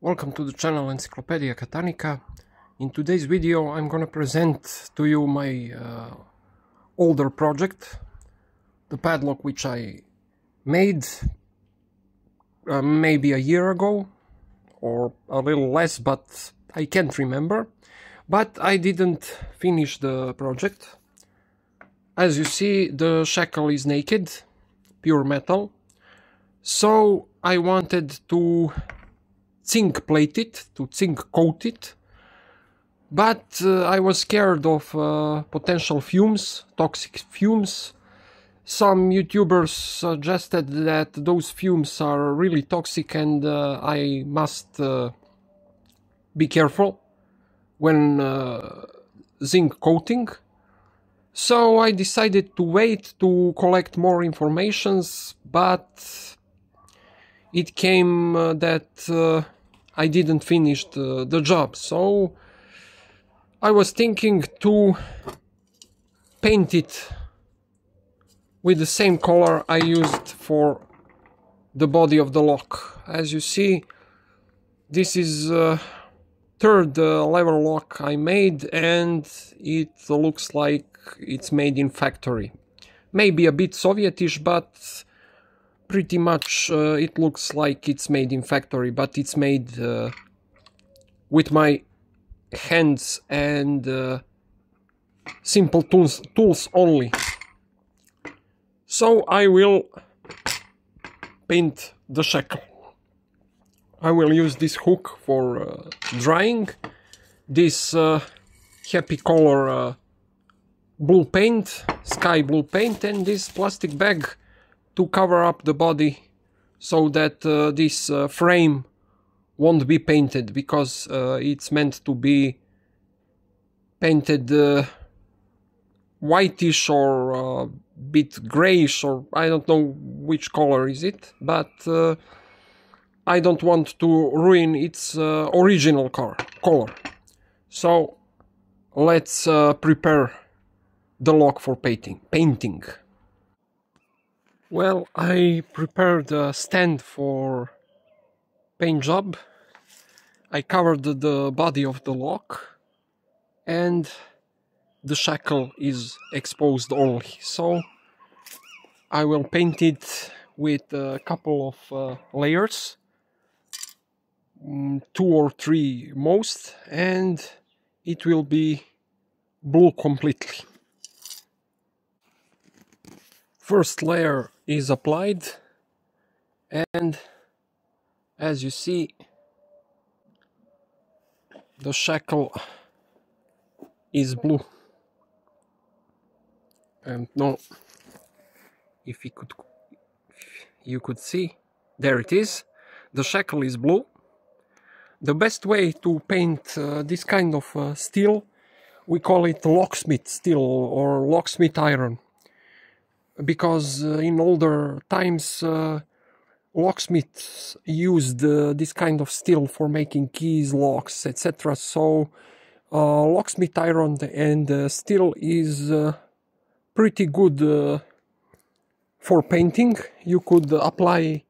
Welcome to the channel Encyclopedia Catanica. In today's video I'm gonna present to you my older project, the padlock which I made maybe a year ago or a little less, but I can't remember. But I didn't finish the project. As you see, the shackle is naked, pure metal, so I wanted to zinc plate it, to zinc coat it, but I was scared of potential fumes, toxic fumes. Some YouTubers suggested that those fumes are really toxic and I must be careful when zinc coating. So I decided to wait to collect more informations, but it came that I didn't finish the job, so I was thinking to paint it with the same color I used for the body of the lock. As you see, this is third lever lock I made, and it looks like it's made in factory. Maybe a bit Sovietish, but pretty much it looks like it's made in factory, but it's made with my hands and simple tools only. So I will paint the shackle. I will use this hook for drying, this happy color blue paint, sky blue paint, and this plastic bag to cover up the body so that this frame won't be painted, because it's meant to be painted whitish or a bit grayish, or I don't know which color is it, but I don't want to ruin its original color. So let's prepare the lock for painting. Well, I prepared a stand for paint job. I covered the body of the lock, and the shackle is exposed only. So I will paint it with a couple of layers, 2 or 3 most, and it will be blue completely. First layer is applied, and as you see, the shackle is blue. And no, if you could see, there it is. The shackle is blue. The best way to paint this kind of steel, we call it locksmith steel or locksmith iron, because in older times locksmiths used this kind of steel for making keys, locks, etc. So locksmith iron and steel is pretty good for painting. You could apply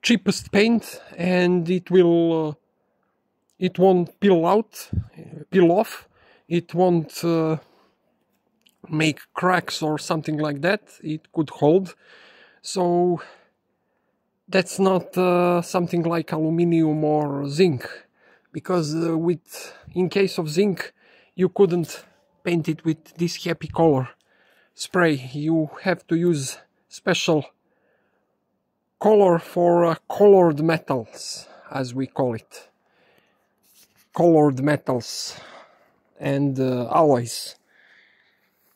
cheapest paint and it won't peel off. It won't make cracks or something like that. It could hold. So that's not something like aluminium or zinc, because in case of zinc you couldn't paint it with this happy color spray. You have to use special color for colored metals, as we call it, colored metals and alloys.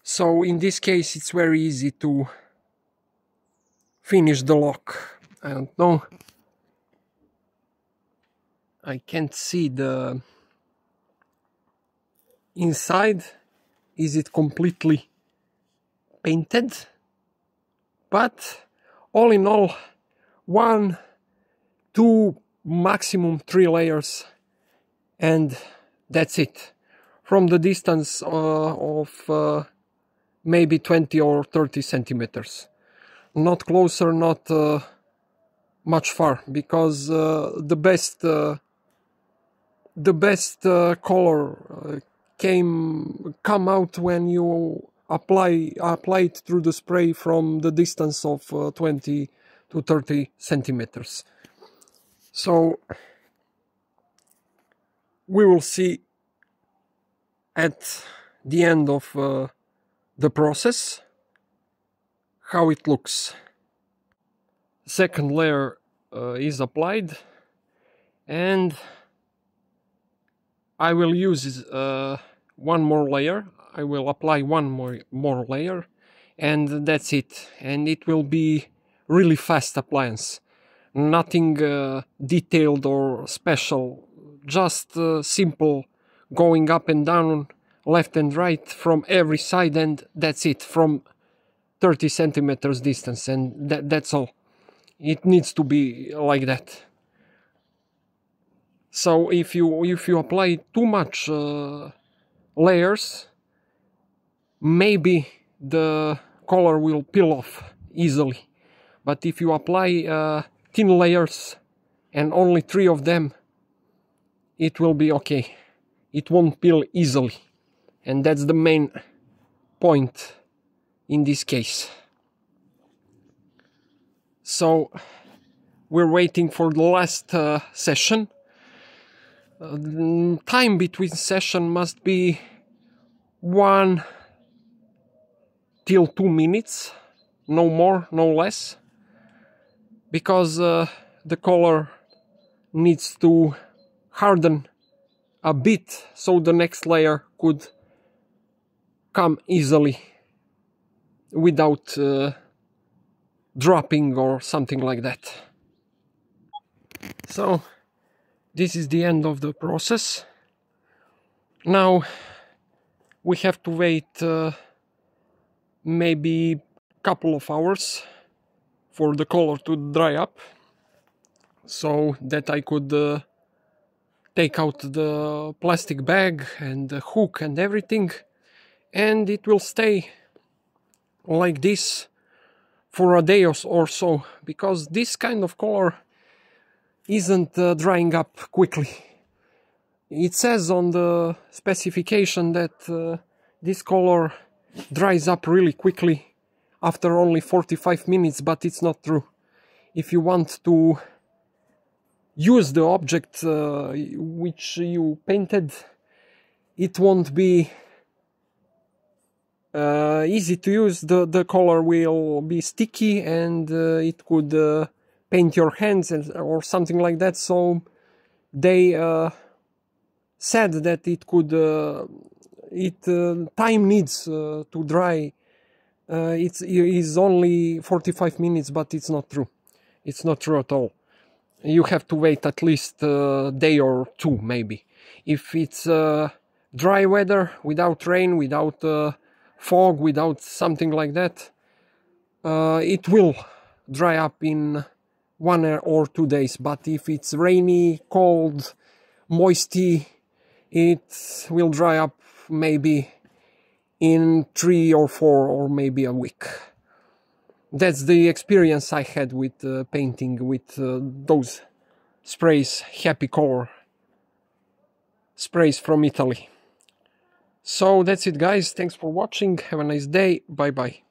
So in this case it's very easy to finish the lock. I don't know, I can't see the inside. Is it completely painted? But all in all, 1, 2, maximum 3 layers, and that's it. From the distance of maybe 20 or 30 centimeters. Not closer, not much far, because the best color come out when you apply it through the spray from the distance of 20 to 30 centimeters. So we will see at the end of the process how it looks. Second layer is applied, and I will use one more layer. I will apply one more layer, and that's it. And it will be really fast appliance. Nothing detailed or special, just simple going up and down, left and right from every side, and that's it, from 30 centimeters distance, and that's all. It needs to be like that. So if you apply too much layers, maybe the color will peel off easily. But if you apply thin layers and only 3 of them, it will be okay. It won't peel easily, and that's the main point in this case. So we're waiting for the last session. Time between session must be 1 till 2 minutes, no more, no less, because the color needs to harden a bit so the next layer could come easily without dropping or something like that. So this is the end of the process. Now we have to wait maybe a couple of hours for the color to dry up, so that I could take out the plastic bag and the hook and everything, and it will stay like this for a day or so, because this kind of color isn't drying up quickly. It says on the specification that this color dries up really quickly after only 45 minutes, but it's not true. If you want to use the object which you painted, it won't be easy to use. The color will be sticky, and it could paint your hands or something like that. So they said that it could time needs to dry. It is only 45 minutes, but it's not true. It's not true at all. You have to wait at least a day or 2 maybe. If it's dry weather, without rain, without fog, without something like that, it will dry up in 1 or 2 days. But if it's rainy, cold, moisty, it will dry up maybe in 3 or 4 or maybe a week. That's the experience I had with painting with those sprays, Happy Color sprays from Italy. So that's it, guys. Thanks for watching. Have a nice day. Bye bye.